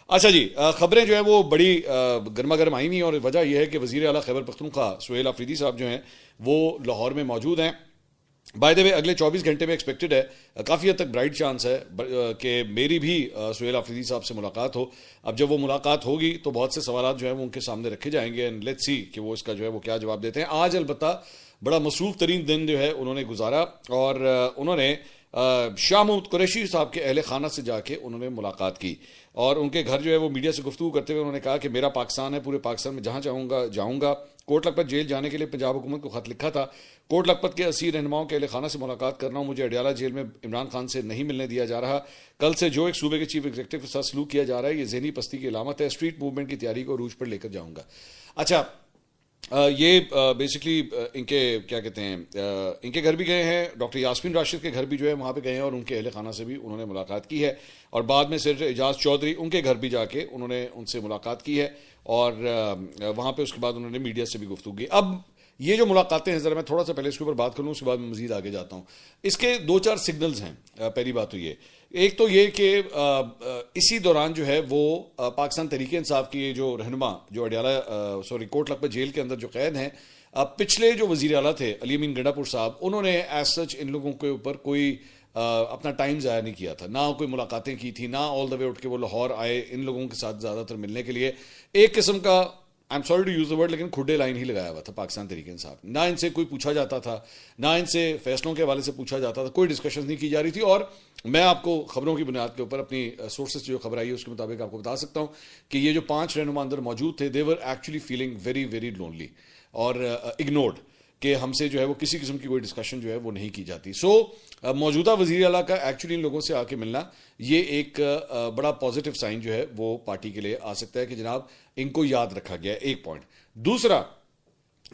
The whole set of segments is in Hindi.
अच्छा जी, खबरें जो है वो बड़ी गर्मा गर्म आई नहीं, और वजह यह है कि वजीर आला खैबर पख्तूनख्वा सुहेल आफरीदी साहब जो हैं वो लाहौर में मौजूद हैं। बाय द वे अगले 24 घंटे में एक्सपेक्टेड है, काफ़ी हद तक ब्राइट चांस है कि मेरी भी सुहेल आफरीदी साहब से मुलाकात हो। अब जब वो मुलाकात होगी तो बहुत से सवाल जो है वो उनके सामने रखे जाएंगे, एंड लेट्स सी कि वो इसका जो है वो क्या जवाब देते हैं। आज अलबत्ता बड़ा मसरूफ तरीन दिन जो है उन्होंने गुजारा, और उन्होंने शाह महमूद कुरैशी साहब के अहले खाना से जाके उन्होंने मुलाकात की, और उनके घर जो है वो मीडिया से गुफ्तगू करते हुए उन्होंने कहा कि मेरा पाकिस्तान है, पूरे पाकिस्तान में जहां चाहूंगा जाऊंगा। कोट लखपत जेल जाने के लिए पंजाब हुकूमत को खत लिखा था। कोट लखपत के 80 रहनुमाओं के अहले खाना से मुलाकात कर रहा हूं, मुझे अडियाला जेल में इमरान खान से नहीं मिलने दिया जा रहा। कल से जो एक सूबे के चीफ एग्जीक्यूटिव के साथ सलूक किया जा रहा है ये ज़हनी पस्ती की अलामत है। स्ट्रीट मूवमेंट की तैयारी को रूज पर लेकर जाऊंगा। अच्छा, ये बेसिकली इनके क्या कहते हैं, इनके घर भी गए हैं, डॉक्टर यास्मीन राशिद के घर भी जो है वहाँ पे गए हैं, और उनके अहले खाना से भी उन्होंने मुलाकात की है, और बाद में सिर्फ एजाज चौधरी उनके घर भी जाके उन्होंने उनसे मुलाकात की है, और वहाँ पे उसके बाद उन्होंने मीडिया से भी गुफ्तगू की। अब ये जो मुलाकातें हैं, ज़रा मैं थोड़ा सा पहले इसके ऊपर बात कर लूँ, उसके बाद मैं मजीद आगे जाता हूँ। इसके 2-4 सिग्नल्स हैं। पहली बात तो ये, एक तो ये कि इसी दौरान जो है वो पाकिस्तान तहरीक इंसाफ की जो रहनुमा जो अडियाला कोट लखपत जेल के अंदर जो कैद हैं, पिछले जो वजीर आला थे अली अमीन गंडापुर साहब, उन्होंने एज सच इन लोगों के ऊपर कोई अपना टाइम ज़ाया नहीं किया था, ना कोई मुलाकातें की थी, ना ऑल द वे उठ के वो लाहौर आए इन लोगों के साथ ज़्यादातर मिलने के लिए। एक किस्म का, I am sorry to use the word, लेकिन खुडे लाइन ही लगाया हुआ था पाकिस्तान तहरीक इंसाफ। ना इनसे कोई पूछा जाता था, ना इनसे फैसलों के हवाले से पूछा जाता था, कोई डिस्कशन नहीं की जा रही थी। और मैं आपको खबरों की बुनियाद के ऊपर अपनी सोर्सेज जो खबर आई है उसके मुताबिक आपको बता सकता हूँ कि ये जो 5 रहनुमा अंदर मौजूद थे, they were actually feeling very very lonely और इग्नोर्ड, कि हमसे जो है वो किसी किस्म की कोई डिस्कशन जो है वो नहीं की जाती। सो मौजूदा वज़ीर आला का एक्चुअली इन लोगों से आके मिलना ये एक बड़ा पॉजिटिव साइन जो है वो पार्टी के लिए आ सकता है कि जनाब इनको याद रखा गया है। एक पॉइंट। दूसरा,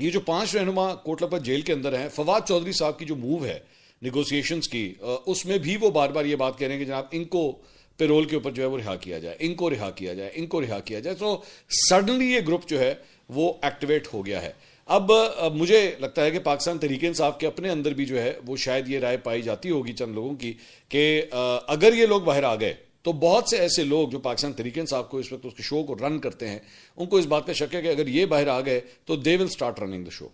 ये जो 5 रहनुमा कोट लखपत जेल के अंदर हैं, फवाद चौधरी साहब की जो मूव है निगोसिएशंस की, उसमें भी वो बार बार ये बात कह रहे हैं कि जनाब इनको पेरोल के ऊपर जो है वो रिहा किया जाए, इनको रिहा किया जाए, इनको रिहा किया जाए। तो सडनली ये ग्रुप जो है वो एक्टिवेट हो गया है। अब मुझे लगता है कि पाकिस्तान तहरीक इंसाफ के अपने अंदर भी जो है वो शायद ये राय पाई जाती होगी चंद लोगों की कि अगर ये लोग बाहर आ गए तो बहुत से ऐसे लोग जो पाकिस्तान तहरीक इंसाफ को इस वक्त उसके शो को रन करते हैं, उनको इस बात पे शक है कि अगर ये बाहर आ गए तो they will start running the show.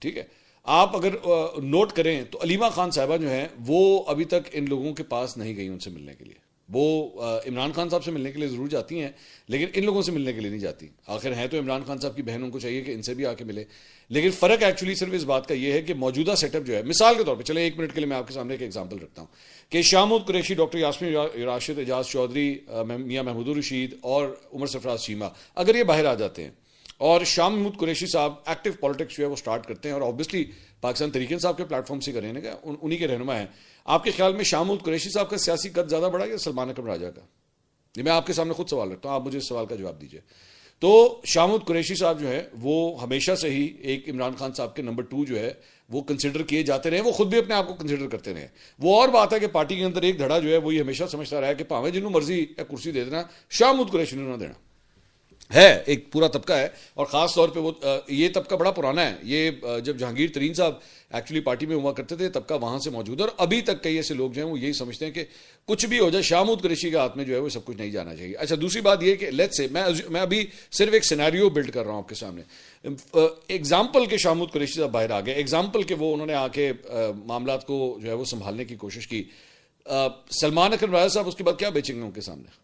ठीक है, आप अगर नोट करें तो अलीमा खान साहबा जो हैं वो अभी तक इन लोगों के पास नहीं गई उनसे मिलने के लिए। वो इमरान खान साहब से मिलने के लिए ज़रूर जाती हैं, लेकिन इन लोगों से मिलने के लिए नहीं जाती। आखिर है तो इमरान खान साहब की बहन, उनको चाहिए कि इनसे भी आके मिले। लेकिन फ़र्क एक्चुअली सिर्फ इस बात का ये है कि मौजूदा सेटअप जो है, मिसाल के तौर पे चले 1 मिनट के लिए मैं आपके सामने एक एग्जांपल रखता हूँ कि शाह महमूद कुरैशी, डॉक्टर यास्मीन राशिद, एजाज चौधरी, मियाँ महमूद रशीद और उमर सरफराज चीमा अगर ये बाहर आ जाते हैं और शाह महमूद कुरैशी साहब एक्टिव पॉलिटिक्स जो है वो स्टार्ट करते हैं, और ऑब्वियसली पाकिस्तान तहरीक इंसाफ के प्लेटफॉर्म से करें ना, उन्हीं के रहनुमा हैं, आपके ख्याल में शाह महमूद कुरैशी साहब का सियासी कद ज़्यादा बड़ा या सलमान अकरम राजा का? ये मैं आपके सामने खुद सवाल रखता हूँ, आप मुझे इस सवाल का जवाब दीजिए। तो शाह महमूद कुरैशी साहब जो है वो हमेशा से ही एक इमरान खान साहब के नंबर 2 जो है वो कंसिडर किए जाते रहे, वो खुद भी अपने आप को कंसिडर करते रहे। वो और बात है कि पार्टी के अंदर एक धड़ा जो है वो ये हमेशा समझता रहा है कि भावें जिन्होंने मर्जी कुर्सी दे देना, शाह महमूद कुरैशी ने ना देना है। एक पूरा तबका है, और ख़ास तौर पे वो ये तबका बड़ा पुराना है। ये जब जहांगीर तरीन साहब एक्चुअली पार्टी में हुआ करते थे, तबका वहाँ से मौजूद है, और अभी तक कई ऐसे लोग जो हैं वो यही समझते हैं कि कुछ भी हो जाए शाह महमूद कुरैशी के हाथ में जो है वो सब कुछ नहीं जाना चाहिए। अच्छा, दूसरी बात ये कि लेट्स से मैं अभी सिर्फ एक सिनेरियो बिल्ड कर रहा हूँ आपके सामने। एग्जाम्पल के शाह महमूद कुरैशी साहब बाहर आ गए, एग्जाम्पल के वो उन्होंने आके मामला को जो है वो संभालने की कोशिश की। सलमान अकरम राजा साहब उसके बाद क्या बेचेंगे उनके सामने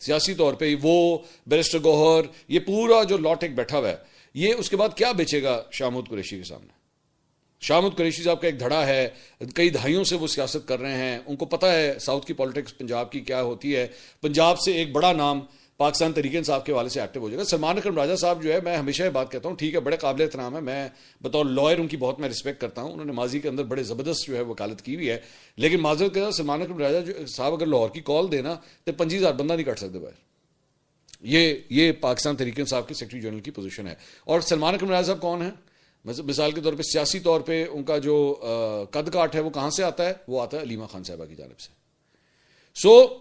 सियासी तौर पे? वो बैरिस्टर गौहर, ये पूरा जो लॉट एक बैठा हुआ है, ये उसके बाद क्या बेचेगा शाह महमूद कुरैशी के सामने? शाह महमूद कुरैशी साहब का एक धड़ा है, कई दहाइयों से वो सियासत कर रहे हैं, उनको पता है साउथ की पॉलिटिक्स पंजाब की क्या होती है। पंजाब से एक बड़ा नाम पाकिस्तान तहरीक इंसाफ के हवाले से एक्टिव हो जाएगा। सलमान अकरम राजा साहब जो है, मैं हमेशा ये बात कहता हूँ, ठीक है बड़े काबिल एहतराम है, मैं बतौर लॉयर उनकी बहुत मैं रिस्पेक्ट करता हूँ, उन्होंने माजी के अंदर बड़े ज़बरदस्त जो है वकालत की हुई है, लेकिन माजरत के साथ सलमान अकरम राजा साहब अगर लाहौर की कॉल देना तो 25,000 बंदा नहीं कट सकते बाहर। ये पाकिस्तान तहरीक इंसाफ के सेक्रेटरी जनरल की पोजीशन है। और सलमान अकरम राजा साहब कौन है? मिसाल के तौर पे सियासी तौर पे उनका जो कद काठ है वो कहाँ से आता है? वो आता है अलीमा खान साहबा की जानिब से। सो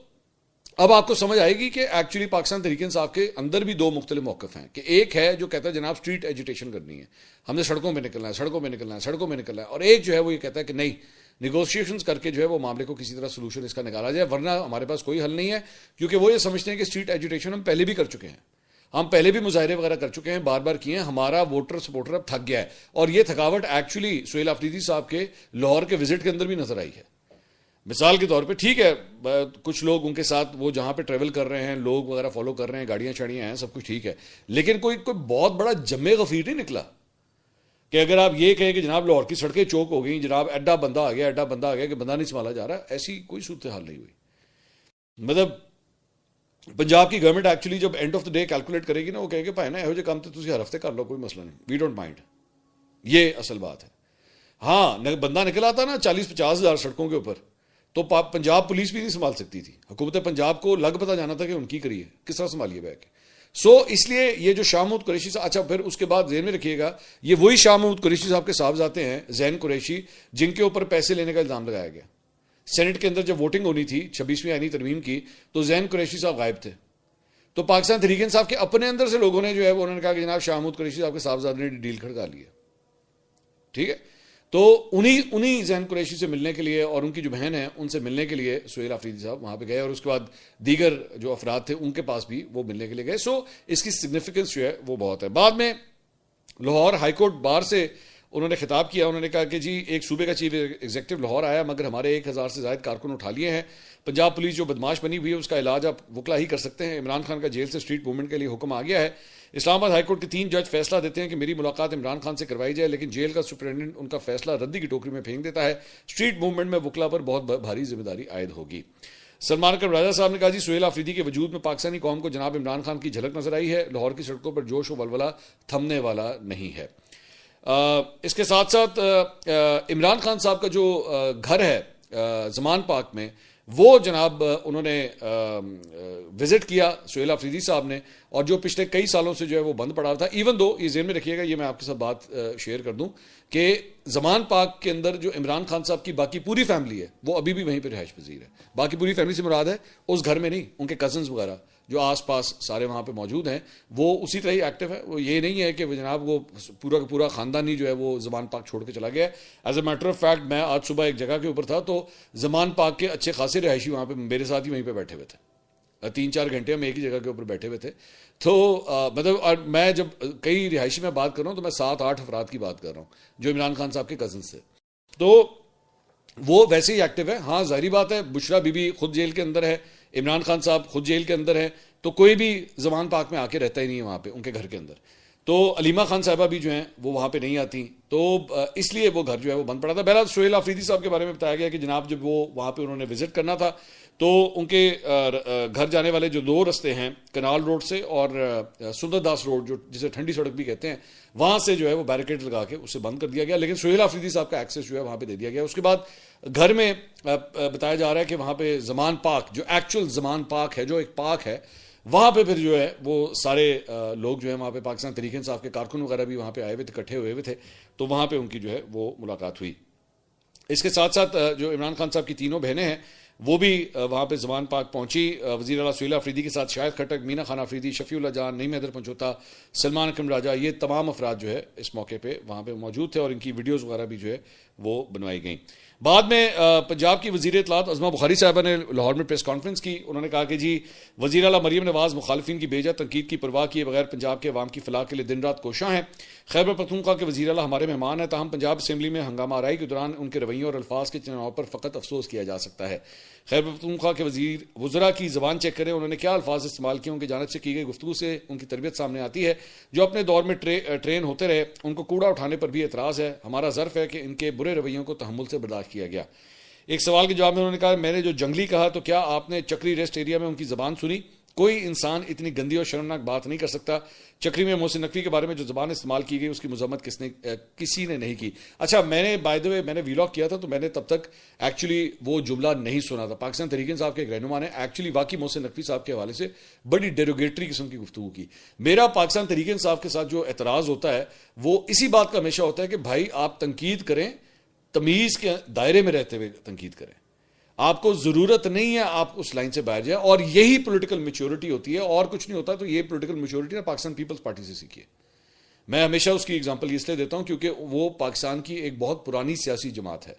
अब आपको समझ आएगी कि एक्चुअली पाकिस्तान तहरीक इंसाफ के अंदर भी 2 मुख्तलिफ मौक़िफ़ हैं कि एक है जो कहता है जनाब स्ट्रीट एजिटेशन करनी है, हमने सड़कों में निकलना है, सड़कों में निकलना है, सड़कों में निकलना है, और एक जो है वो ये कहता है कि नहीं निगोशिएशंस करके जो है वो मामले को किसी तरह सोल्यूशन इसका निकाला जाए, वरना हमारे पास कोई हल नहीं है, क्योंकि वो ये समझते हैं कि स्ट्रीट एजुटेशन हम पहले भी कर चुके हैं, हम पहले भी मुजाहरे वगैरह कर चुके हैं, बार बार किए हैं, हमारा वोटर सपोर्टर अब थक गया है। और ये थकावट एक्चुअली सुहेल अफरीदी साहब के लाहौर के विजिट के अंदर भी नजर आई है। मिसाल के तौर पे ठीक है, कुछ लोग उनके साथ वो जहां पे ट्रेवल कर रहे हैं, लोग वगैरह फॉलो कर रहे हैं, गाड़ियां शाड़ियां हैं, सब कुछ ठीक है, लेकिन कोई कोई बहुत बड़ा जम्मे गफीर नहीं निकला कि अगर आप ये कहें कि जनाब लाहौर की सड़कें चौक हो गई, जनाब एड्डा बंदा आ गया कि बंदा नहीं संभाला जा रहा, ऐसी कोई सूरत हाल नहीं हुई। मतलब पंजाब की गवर्नमेंट एक्चुअली जब end of the day calculate करेगी ना, वो कहेगी भाई ना यहो काम तो तुम हर हफ्ते कर लो, कोई मसला नहीं, वी डोंट माइंड। ये असल बात है। हाँ, बंदा निकल आता ना 40-50 हज़ार सड़कों के ऊपर, तो पंजाब पुलिस भी नहीं संभाल सकती थी। हुकूमत पंजाब को लग पता जाना था कि उनकी करिए, किस तरह संभालिए बैठ के। सो इसलिए ये जो शाह महमूद कुरैशी साहब, अच्छा फिर उसके बाद ज़हन में रखिएगा, ये वही शाह महमूद कुरैशी साहब के साहबजादे हैं ज़ैन कुरैशी, जिनके ऊपर पैसे लेने का इल्ज़ाम लगाया गया। सेनेट के अंदर जब वोटिंग होनी थी 26वीं आईनी तरमीम की, तो ज़ैन कुरैशी साहब गायब थे। तो पाकिस्तान तहरीक इंसाफ के अपने अंदर से लोगों ने जो है वो उन्होंने कहा कि जनाब शाह महमूद कुरैशी साहब के साहबजादे ने डील खड़का लिया, ठीक है। तो उन्हीं ज़ैन कुरैशी से मिलने के लिए और उनकी जो बहन है उनसे मिलने के लिए सुहेल अफरीदी साहब वहां पे गए, और उसके बाद दीगर जो अफराद थे उनके पास भी वो मिलने के लिए गए। सो इसकी सिग्निफिकेंस जो है वो बहुत है। बाद में लाहौर हाईकोर्ट बार से उन्होंने खिताब किया, उन्होंने कहा कि जी एक सूबे का चीफ एग्जीक्यूटिव लाहौर आया, मगर हमारे 1000 से ज़ायद कारकुन उठा लिए हैं। पंजाब पुलिस जो बदमाश बनी हुई है उसका इलाज आप वकला ही कर सकते हैं। इमरान खान का जेल से स्ट्रीट मूवमेंट के लिए हुक्म आ गया है। इस्लामाबाद हाईकोर्ट के 3 जज फैसला देते हैं कि मेरी मुलाकात इमरान खान से करवाई जाए, लेकिन जेल का सुपरिटेंडेंट उनका फैसला रद्दी की टोकरी में फेंक देता है। स्ट्रीट मूवमेंट में वकला पर बहुत भारी जिम्मेदारी आयद होगी। सलमान अकरम राजा साहब ने कहा जी सुहेल अफरीदी के वजूद में पाकिस्तानी कौम को जनाब इमरान खान की झलक नजर आई है। लाहौर की सड़कों पर जोश व वलवला थमने वाला नहीं है। इसके साथ साथ इमरान खान साहब का जो घर है जमान पार्क में, वो जनाब उन्होंने विजिट किया सुहेल अफरीदी साहब ने, और जो पिछले कई सालों से जो है वो बंद पड़ा था। इवन दो ये ज़हन में रखिएगा, ये मैं आपके साथ बात शेयर कर दूं कि जमान पार्क के अंदर जो इमरान खान साहब की बाकी पूरी फैमिली है वो अभी भी वहीं पर रिहाइश पजीर है। बाकी पूरी फैमिली से मुराद है उस घर में नहीं, उनके कजन्स वगैरह जो आसपास सारे वहाँ पे मौजूद हैं वो उसी तरह ही एक्टिव है। वो ये नहीं है कि जनाब वो पूरा का पूरा ख़ानदान ही जो है वो ज़मान पार्क छोड़ के चला गया है। As a matter of fact मैं आज सुबह एक जगह के ऊपर था, तो ज़मान पार्क के अच्छे खासे रिहायशी वहाँ पे मेरे साथ ही वहीं पे बैठे हुए थे। 3-4 घंटे हम एक ही जगह के ऊपर बैठे हुए थे। तो मतलब और मैं जब कई रिहायशी में बात कर रहा हूँ तो मैं 7-8 अफराद की बात कर रहा हूँ जो इमरान खान साहब के कज़न से, तो वो वैसे ही एक्टिव है। हाँ जाहिर बात है, बुशरा बीबी खुद जेल के अंदर है, इमरान खान साहब खुद जेल के अंदर है, तो कोई भी जमान पार्क में आके रहता ही नहीं है वहाँ पे उनके घर के अंदर। तो अलीमा खान साहबा भी जो हैं वो वहाँ पे नहीं आती, तो इसलिए वो घर जो है वो बंद पड़ा था। बहरहाल सुहेल अफरीदी साहब के बारे में बताया गया कि जनाब जब वो वहाँ पे उन्होंने विजिट करना था, तो उनके घर जाने वाले जो 2 रस्ते हैं, कनाल रोड से और सुंदरदास रोड जो जिसे ठंडी सड़क भी कहते हैं, वहाँ से जो है वो बैरिकेड लगा के उसे बंद कर दिया गया, लेकिन सुहेल अफरीदी साहब का एक्सेस जो है वहाँ पे दे दिया गया। उसके बाद घर में बताया जा रहा है कि वहाँ पे जमान पार्क, जो एक्चुअल जमान पार्क है, जो एक पार्क है, वहाँ पे फिर जो है वो सारे लोग जो है वहाँ पे पाकिस्तान तहरीक इंसाफ के कारकुन वगैरह भी वहाँ पे आए हुए थे, इकट्ठे हुए थे, तो वहाँ पे उनकी जो है वो मुलाकात हुई। इसके साथ साथ जो इमरान खान साहब की 3 बहनें हैं वो भी वहाँ पे जमान पार्क पहुंची। वज़ीर आला सुहेल अफरीदी के साथ शाहिद खट्टक, मीना खान अफरीदी, शफीउल्लाह जान, नईम हैदर पंचोता, सलमान अकरम राजा, ये तमाम अफराद जो है इस मौके पे वहाँ पे मौजूद थे और इनकी वीडियोज़ वगैरह भी जो है वो बनवाई गई। बाद में पंजाब की वज़ीर इत्तलात अज़मा बुखारी साहबा ने लाहौर में प्रेस कॉन्फ्रेंस की। उन्होंने कहा कि जी वज़ीर आला मरीम नवाज़ मुखालिफिन की बेजा तनकीद की परवाह किए बगैर पंजाब के अवाम की फलाह के लिए दिन रात कोशां हैं। खैबर पख्तूनख्वा के वज़ीर आला हमारे मेहमान हैं, ताहम पंजाब असम्बली में हंगामा आराई के दौरान उनके रवैयों और अल्फाज के चुनाव पर फ़कत अफसोस किया जा सकता है। खैबर पख्तूनख्वा के वज़रा की ज़बान चेक करें, उन्होंने क्या अल्फाज इस्तेमाल किए, उनकी जानिब से की गई गुफ्तगू से उनकी तरबियत सामने आती है। जो अपने दौर में ट्रेन होते रहे, उनको कूड़ा उठाने पर भी एतराज़ है। हमारा ज़र्फ है कि इनके बुरे रवैयों को तहम्मुल से बर्दाश्त किया गया। एक सवाल के जवाब में उन्होंने कहा, मैंने जो जंगली कहा तो क्या आपने चक्री रेस्ट एरिया में उनकी ज़बान सुनी? कोई इंसान इतनी गंदी और शर्मनाक बात नहीं कर सकता। चक्री में मोहसिन नकवी के बारे में जो ज़बान इस्तेमाल की गई उसकी मजम्मत किसी ने नहीं की। अच्छा, मैंने बाय द वे मैंने वीलॉग किया था तो मैंने तब तक एक्चुअली वो जुमला नहीं सुना था। पाकिस्तान तहरीक इंसाफ के एक रहनुमा ने एक्चुअली वाकई मोहसिन नकवी साहब के हवाले से बड़ी डेरोगेटरी किस्म की गुफ्तगू की। मेरा पाकिस्तान तहरीक इंसाफ के साथ जो एतराज़ होता है वो इसी बात का हमेशा होता है कि भाई आप तनकीद करें, तमीज़ के दायरे में रहते हुए तनकीद करें। आपको जरूरत नहीं है आप उस लाइन से बाहर जाए, और यही पॉलिटिकल मैच्योरिटी होती है और कुछ नहीं होता। तो ये पॉलिटिकल मैच्योरिटी ना पाकिस्तान पीपल्स पार्टी से सीखिए। मैं हमेशा उसकी एग्जांपल इसलिए देता हूं क्योंकि वो पाकिस्तान की एक बहुत पुरानी सियासी जमात है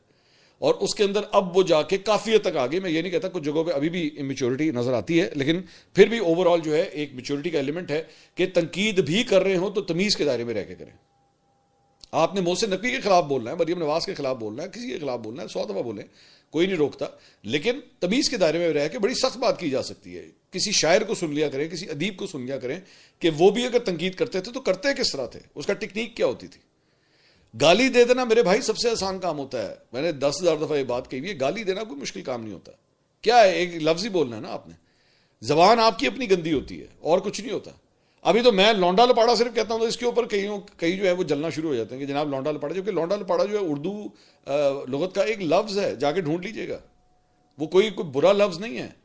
और उसके अंदर अब वो जाके काफी हद तक आगे, मैं ये नहीं कहता, कुछ जगहों पे अभी भी इमेच्योरिटी नजर आती है, लेकिन फिर भी ओवरऑल जो है एक मैच्योरिटी का एलिमेंट है कि तनकीद भी कर रहे हो तो तमीज के दायरे में रह के करें। आपने मोहसिन नकवी के खिलाफ बोलना है, मरियम नवाज के खिलाफ बोलना है, किसी के खिलाफ बोलना है, 100 दफा बोलें, कोई नहीं रोकता, लेकिन तमीज के दायरे में रह के बड़ी सख्त बात की जा सकती है। किसी शायर को सुन लिया करें, किसी अदीब को सुन लिया करें कि वो भी अगर तनकीद करते थे तो करते किस तरह थे, उसका टेक्निक क्या होती थी। गाली दे देना मेरे भाई सबसे आसान काम होता है, मैंने 10,000 दफा ये बात कही है, गाली देना कोई मुश्किल काम नहीं होता। क्या है, एक लफ्ज ही बोलना है ना आपने, जबान आपकी अपनी गंदी होती है और कुछ नहीं होता। अभी तो मैं लौंडा लपाड़ा सिर्फ कहता हूं तो इसके ऊपर कई जो है वो जलना शुरू हो जाते हैं कि जनाब लौंडा लपाड़ा, जबकि लौंडा लपाड़ा जो है उर्दू लुगत का एक लफ्ज है, जाके ढूंढ लीजिएगा, वो कोई बुरा लफ्ज नहीं है।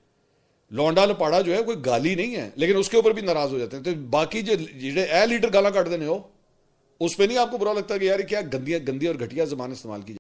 लौंडा लपाड़ा जो है कोई गाली नहीं है, लेकिन उसके ऊपर भी नाराज हो जाते हैं। तो बाकी जो ए लीटर गाला काट देने हो उस पर नहीं आपको बुरा लगता कि यार क्या गंदी और घटिया जबान इस्तेमाल की